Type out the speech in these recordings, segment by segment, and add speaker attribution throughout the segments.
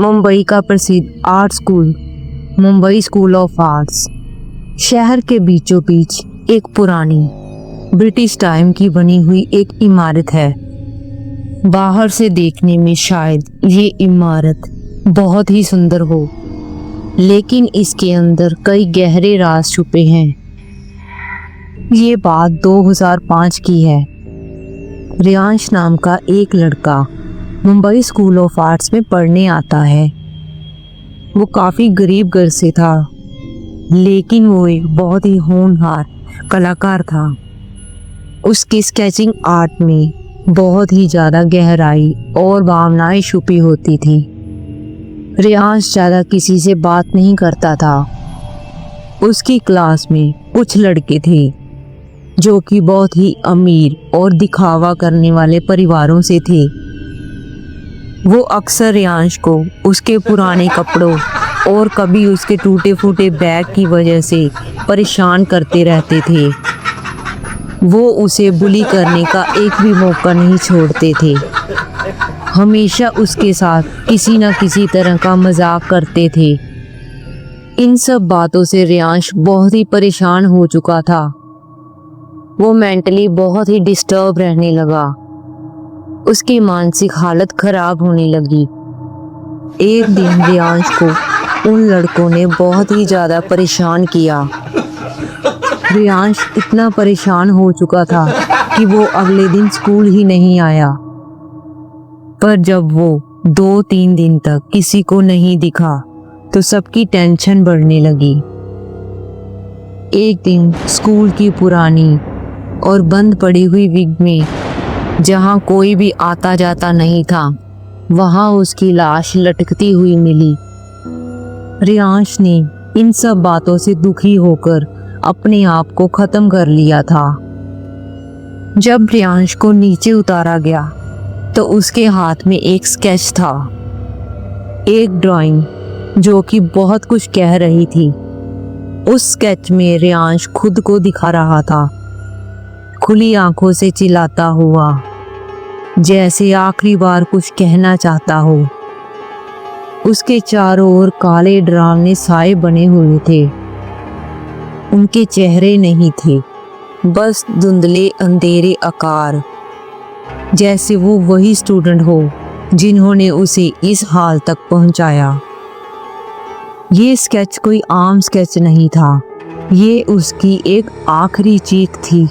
Speaker 1: मुंबई का प्रसिद्ध art school Mumbai school of arts शहर के बीचों बीच एक पुरानी ब्रिटिश टाइम की बनी हुई एक इमारत है। बाहर से देखने में शायद ये इमारत बहुत ही सुंदर हो, लेकिन इसके अंदर कई गहरे राज छुपे हैं। ये बात 2005 की है। रियांश नाम का एक लड़का मुंबई स्कूल ऑफ आर्ट्स में पढ़ने आता है। वो काफ़ी गरीब घर से था, लेकिन वो एक बहुत ही होनहार कलाकार था। उसकी स्केचिंग आर्ट में बहुत ही ज़्यादा गहराई और भावनाएं छुपी होती थी। रियांश ज़्यादा किसी से बात नहीं करता था। उसकी क्लास में कुछ लड़के थे जो कि बहुत ही अमीर और दिखावा करने वाले परिवारों से थे। वो अक्सर रियांश को उसके पुराने कपड़ों और कभी उसके टूटे फूटे बैग की वजह से परेशान करते रहते थे। वो उसे बुली करने का एक भी मौका नहीं छोड़ते थे। हमेशा उसके साथ किसी न किसी तरह का मजाक करते थे। इन सब बातों से रियांश बहुत ही परेशान हो चुका था। वो मेंटली बहुत ही डिस्टर्ब रहने लगा। उसकी मानसिक हालत खराब होने लगी। एक दिन रियांश को उन लड़कों ने बहुत ही ज़्यादा परेशान किया। रियांश इतना परेशान हो चुका था कि वो अगले दिन स्कूल ही नहीं आया। पर जब वो 2-3 दिन तक किसी को नहीं दिखा तो सबकी टेंशन बढ़ने लगी। एक दिन स्कूल की पुरानी और बंद पड़ी हुई विंग में, जहाँ कोई भी आता जाता नहीं था, वहाँ उसकी लाश लटकती हुई मिली। रियांश ने इन सब बातों से दुखी होकर अपने आप को ख़त्म कर लिया था। जब रियांश को नीचे उतारा गया तो उसके हाथ में एक स्केच था, एक ड्राइंग जो कि बहुत कुछ कह रही थी। उस स्केच में रियांश खुद को दिखा रहा था, खुली आंखों से चिल्लाता हुआ, जैसे आखिरी बार कुछ कहना चाहता हो। उसके चारों ओर काले डरावने साए बने हुए थे। उनके चेहरे नहीं थे, बस धुंधले अंधेरे आकार, जैसे वो वही स्टूडेंट हो जिन्होंने उसे इस हाल तक पहुंचाया। ये स्केच कोई आम स्केच नहीं था। ये उसकी एक आखिरी चीख थी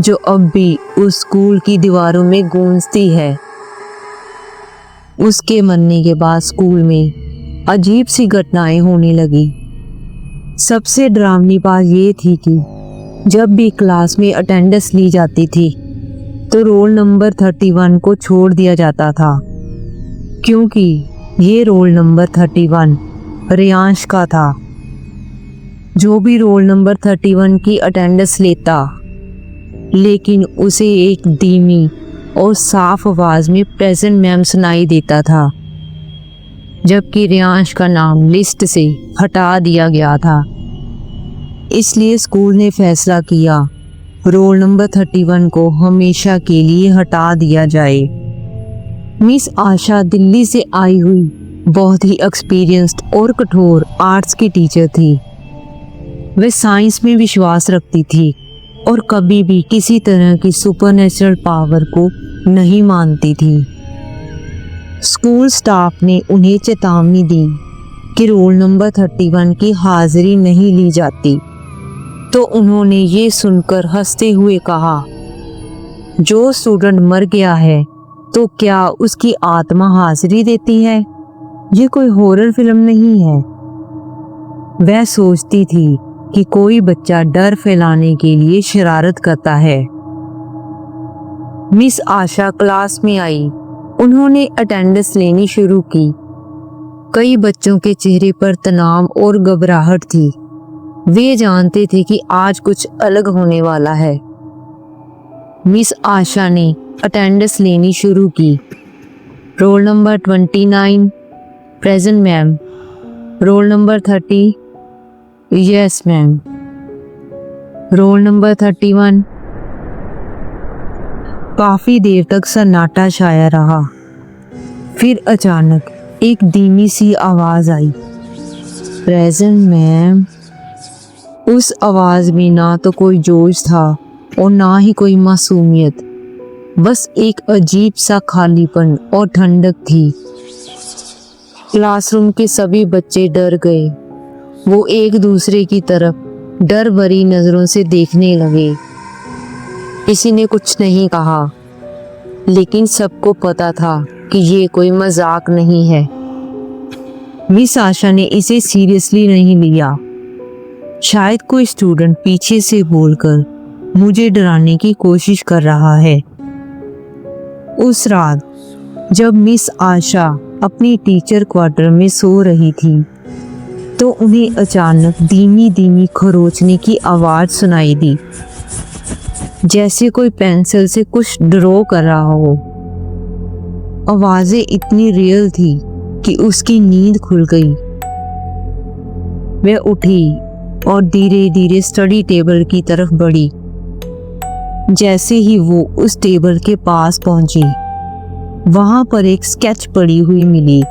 Speaker 1: जो अब भी उस स्कूल की दीवारों में गूंजती है। उसके मरने के बाद स्कूल में अजीब सी घटनाएं होने लगी। सबसे डरावनी बात ये थी कि जब भी क्लास में अटेंडेंस ली जाती थी तो रोल नंबर 31 को छोड़ दिया जाता था, क्योंकि ये रोल नंबर 31 रियांश का था। जो भी रोल नंबर 31 की अटेंडेंस लेता, लेकिन उसे एक धीमी और साफ आवाज़ में प्रेजेंट मैम सुनाई देता था, जबकि रियांश का नाम लिस्ट से हटा दिया गया था। इसलिए स्कूल ने फैसला किया रोल नंबर 31 को हमेशा के लिए हटा दिया जाए। मिस आशा दिल्ली से आई हुई बहुत ही एक्सपीरियंस्ड और कठोर आर्ट्स की टीचर थी। वे साइंस में विश्वास रखती थी और कभी भी किसी तरह की सुपरनेचुरल पावर को नहीं मानती थी। स्कूल स्टाफ ने उन्हें चेतावनी दी कि रोल नंबर 31 की हाजिरी नहीं ली जाती, तो उन्होंने ये सुनकर हंसते हुए कहा, जो स्टूडेंट मर गया है तो क्या उसकी आत्मा हाजिरी देती है? ये कोई हॉरर फिल्म नहीं है। वह सोचती थी कि कोई बच्चा डर फैलाने के लिए शरारत करता है। मिस आशा क्लास में आई। उन्होंने अटेंडेंस लेनी शुरू की। कई बच्चों के चेहरे पर तनाव और घबराहट थी। वे जानते थे कि आज कुछ अलग होने वाला है। मिस आशा ने अटेंडेंस लेनी शुरू की। Role number 29 present ma'am. Role number 30 yes ma'am. Role number 31। काफ़ी देर तक सन्नाटा छाया रहा। फिर अचानक एक धीमी सी आवाज आई, प्रेजेंट मैम। उस आवाज में ना तो कोई जोश था और ना ही कोई मासूमियत, बस एक अजीब सा खालीपन और ठंडक थी। क्लासरूम के सभी बच्चे डर गए। वो एक दूसरे की तरफ डर भरी नजरों से देखने लगे। किसी ने कुछ नहीं कहा, लेकिन सबको पता था कि ये कोई मजाक नहीं है। मिस आशा ने इसे सीरियसली नहीं लिया। शायद कोई स्टूडेंट पीछे से बोलकर मुझे डराने की कोशिश कर रहा है। उस रात जब मिस आशा अपनी टीचर क्वार्टर में सो रही थी, तो उन्हें अचानक धीमी धीमी खरोंचने की आवाज सुनाई दी, जैसे कोई पेंसिल से कुछ ड्रॉ कर रहा हो। आवाजें इतनी रियल थी कि उसकी नींद खुल गई। वह उठी और धीरे धीरे स्टडी टेबल की तरफ बढ़ी। जैसे ही वो उस टेबल के पास पहुंची, वहां पर एक स्केच पड़ी हुई मिली।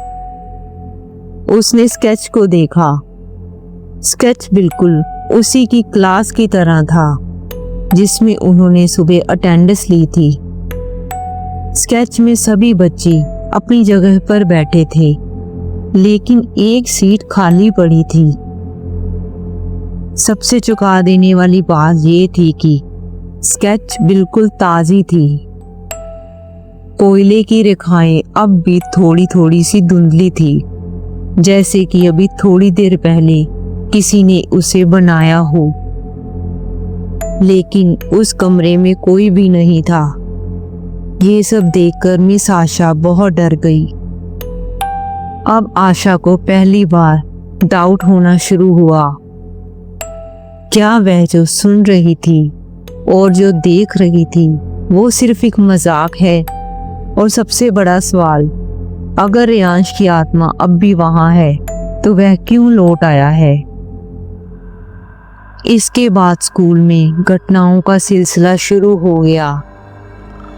Speaker 1: उसने स्केच को देखा। स्केच बिल्कुल उसी की क्लास की तरह था जिसमें उन्होंने सुबह अटेंडेंस ली थी। स्केच में सभी बच्चे अपनी जगह पर बैठे थे, लेकिन एक सीट खाली पड़ी थी। सबसे चौंका देने वाली बात ये थी कि स्केच बिल्कुल ताजी थी। कोयले की रेखाएं अब भी थोड़ी थोड़ी सी धुंधली थी, जैसे कि अभी थोड़ी देर पहले किसी ने उसे बनाया हो। लेकिन उस कमरे में कोई भी नहीं था। ये सब देखकर मिस आशा बहुत डर गई। अब आशा को पहली बार डाउट होना शुरू हुआ। क्या वह जो सुन रही थी और जो देख रही थी वो सिर्फ एक मजाक है? और सबसे बड़ा सवाल, अगर रेयांश की आत्मा अब भी वहां है तो वह क्यों लौट आया है? इसके बाद स्कूल में घटनाओं का सिलसिला शुरू हो गया।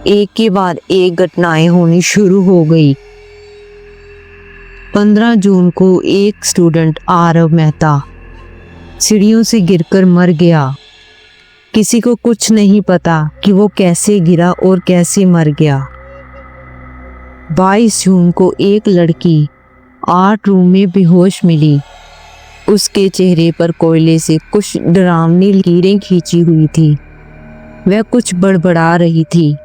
Speaker 1: एक के बाद एक घटनाएं होनी शुरू हो गई। 15 जून को एक स्टूडेंट आरव मेहता सीढ़ियों से गिरकर मर गया। किसी को कुछ नहीं पता कि वो कैसे गिरा और कैसे मर गया। 22 जून को एक लड़की आर्ट रूम में बेहोश मिली। उसके चेहरे पर कोयले से कुछ डरावनी लकीरें खींची हुई थी। वह कुछ बड़बड़ा रही थी।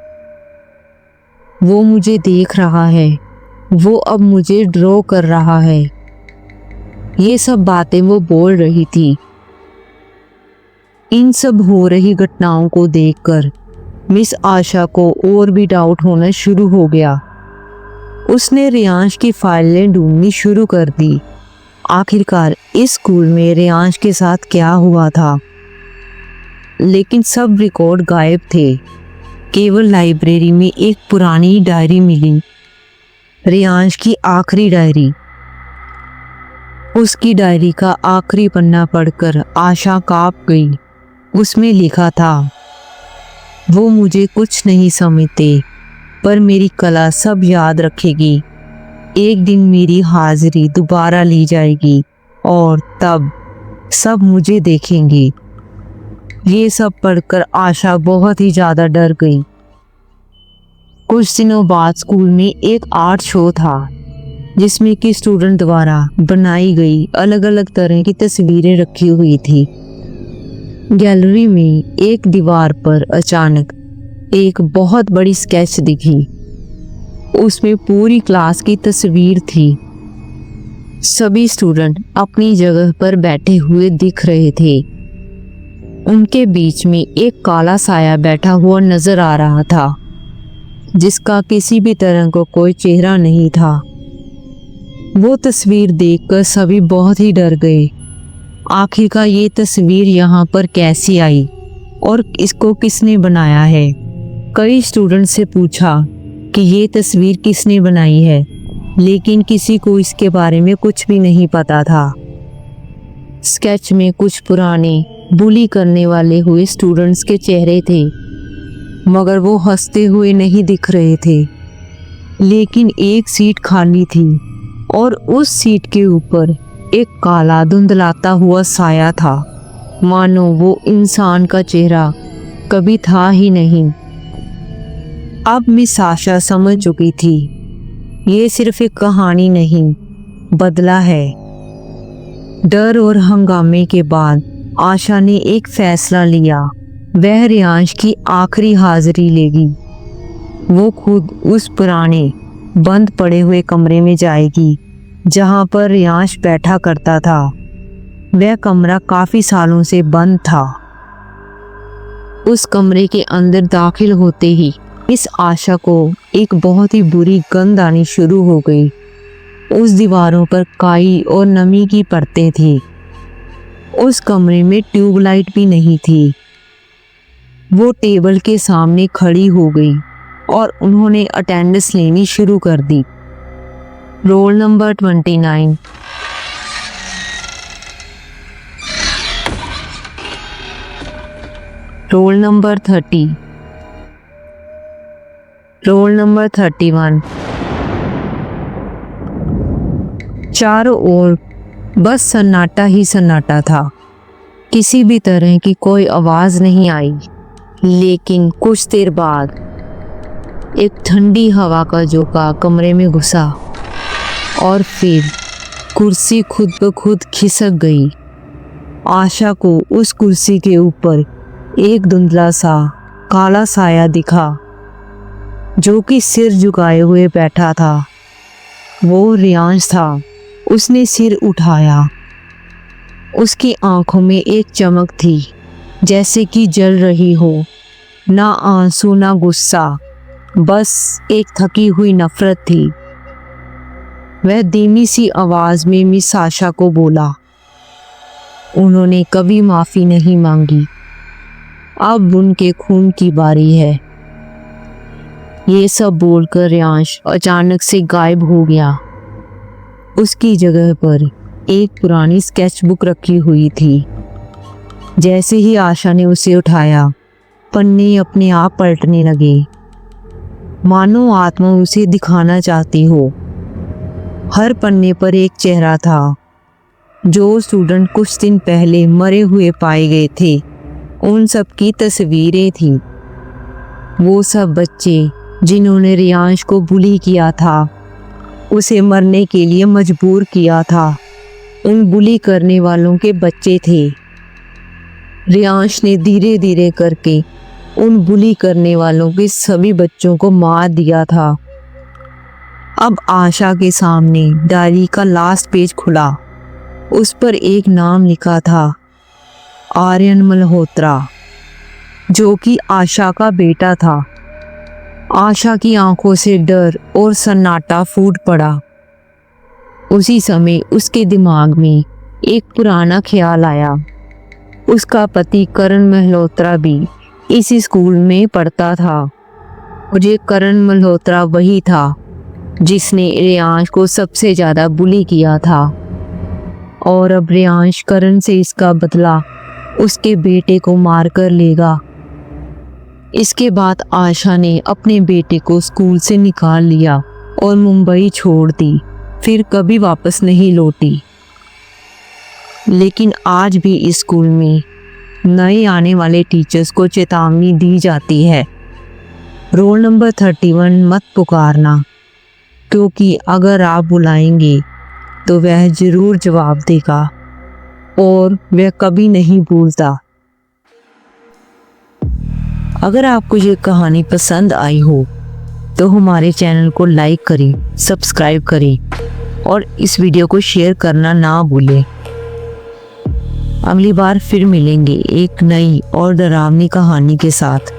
Speaker 1: वो मुझे देख रहा है, वो अब मुझे ड्रॉ कर रहा है। ये सब बातें वो बोल रही थी। इन सब हो रही घटनाओं को देखकर मिस आशा को और भी डाउट होना शुरू हो गया। उसने रेयांश की फाइलें ढूंढनी शुरू कर दी। आखिरकार इस स्कूल में रेयांश के साथ क्या हुआ था? लेकिन सब रिकॉर्ड गायब थे। केवल लाइब्रेरी में एक पुरानी डायरी मिली, रेयांश की आखिरी डायरी। उसकी डायरी का आखिरी पन्ना पढ़कर आशा कांप गई। उसमें लिखा था, वो मुझे कुछ नहीं समझते, पर मेरी कला सब याद रखेगी। एक दिन मेरी हाजिरी दोबारा ली जाएगी और तब सब मुझे देखेंगे। ये सब पढ़कर आशा बहुत ही ज़्यादा डर गई। कुछ दिनों बाद स्कूल में एक आर्ट शो था, जिसमें कि स्टूडेंट द्वारा बनाई गई अलग अलग तरह की तस्वीरें रखी हुई थी। गैलरी में एक दीवार पर अचानक एक बहुत बड़ी स्केच दिखी। उसमें पूरी क्लास की तस्वीर थी। सभी स्टूडेंट अपनी जगह पर बैठे हुए दिख रहे थे। उनके बीच में एक काला साया बैठा हुआ नजर आ रहा था, जिसका किसी भी तरह का कोई चेहरा नहीं था। वो तस्वीर देखकर सभी बहुत ही डर गए। आखिरकार ये तस्वीर यहाँ पर कैसी आई और इसको किसने बनाया है? कई स्टूडेंट से पूछा कि ये तस्वीर किसने बनाई है, लेकिन किसी को इसके बारे में कुछ भी नहीं पता था। स्केच में कुछ पुराने बुली करने वाले हुए स्टूडेंट्स के चेहरे थे, मगर वो हंसते हुए नहीं दिख रहे थे। लेकिन एक सीट खाली थी और उस सीट के ऊपर एक काला धुंधलाता हुआ साया था, मानो वो इंसान का चेहरा कभी था ही नहीं। अब मिस आशा समझ चुकी थी, ये सिर्फ एक कहानी नहीं, बदला है। डर और हंगामे के बाद आशा ने एक फैसला लिया, वह रियांश की आखिरी हाजिरी लेगी। वो खुद उस पुराने बंद पड़े हुए कमरे में जाएगी जहां पर रियांश बैठा करता था। वह कमरा काफी सालों से बंद था। उस कमरे के अंदर दाखिल होते ही इस आशा को एक बहुत ही बुरी गंध आनी शुरू हो गई। उस दीवारों पर काई और नमी की परतें थी। उस कमरे में ट्यूबलाइट भी नहीं थी। वो टेबल के सामने खड़ी हो गई और उन्होंने अटेंडेंस लेनी शुरू कर दी। Roll number 29, roll number 30, roll number 31। चारों ओर बस सन्नाटा ही सन्नाटा था। किसी भी तरह की कोई आवाज नहीं आई। लेकिन कुछ देर बाद एक ठंडी हवा का झोंका कमरे में घुसा और फिर कुर्सी खुद ब खुद खिसक गई। आशा को उस कुर्सी के ऊपर एक धुंधला सा काला साया दिखा जो कि सिर झुकाए हुए बैठा था। वो रियांश था। उसने सिर उठाया। उसकी आंखों में एक चमक थी जैसे कि जल रही हो, ना आंसू ना गुस्सा, बस एक थकी हुई नफरत थी। वह धीमी सी आवाज में मिस आशा को बोला, उन्होंने कभी माफी नहीं मांगी, अब उनके खून की बारी है। ये सब बोलकर रियांश अचानक से गायब हो गया। उसकी जगह पर एक पुरानी स्केचबुक रखी हुई थी। जैसे ही आशा ने उसे उठाया, पन्ने अपने आप पलटने लगे, मानो आत्मा उसे दिखाना चाहती हो। हर पन्ने पर एक चेहरा था। जो स्टूडेंट कुछ दिन पहले मरे हुए पाए गए थे, उन सब की तस्वीरें थीं। वो सब बच्चे जिन्होंने रियांश को बुली किया था, उसे मरने के लिए मजबूर किया था, उन बुली करने वालों के बच्चे थे। रियांश ने धीरे धीरे करके उन बुली करने वालों के सभी बच्चों को मार दिया था। अब आशा के सामने डायरी का लास्ट पेज खुला। उस पर एक नाम लिखा था, आर्यन मल्होत्रा, जो कि आशा का बेटा था। आशा की आंखों से डर और सन्नाटा फूट पड़ा। उसी समय उसके दिमाग में एक पुराना ख्याल आया। उसका पति करण मल्होत्रा भी इसी स्कूल में पढ़ता था और ये करण मल्होत्रा वही था जिसने रियांश को सबसे ज़्यादा बुली किया था। और अब रियांश करण से इसका बदला उसके बेटे को मार कर लेगा। इसके बाद आशा ने अपने बेटे को स्कूल से निकाल लिया और मुंबई छोड़ दी, फिर कभी वापस नहीं लौटी। लेकिन आज भी इस स्कूल में नए आने वाले टीचर्स को चेतावनी दी जाती है, रोल नंबर 31 मत पुकारना, क्योंकि अगर आप बुलाएंगे तो वह ज़रूर जवाब देगा और वह कभी नहीं भूलता। अगर आपको ये कहानी पसंद आई हो तो हमारे चैनल को लाइक करें, सब्सक्राइब करें और इस वीडियो को शेयर करना ना भूलें। अगली बार फिर मिलेंगे एक नई और डरावनी कहानी के साथ।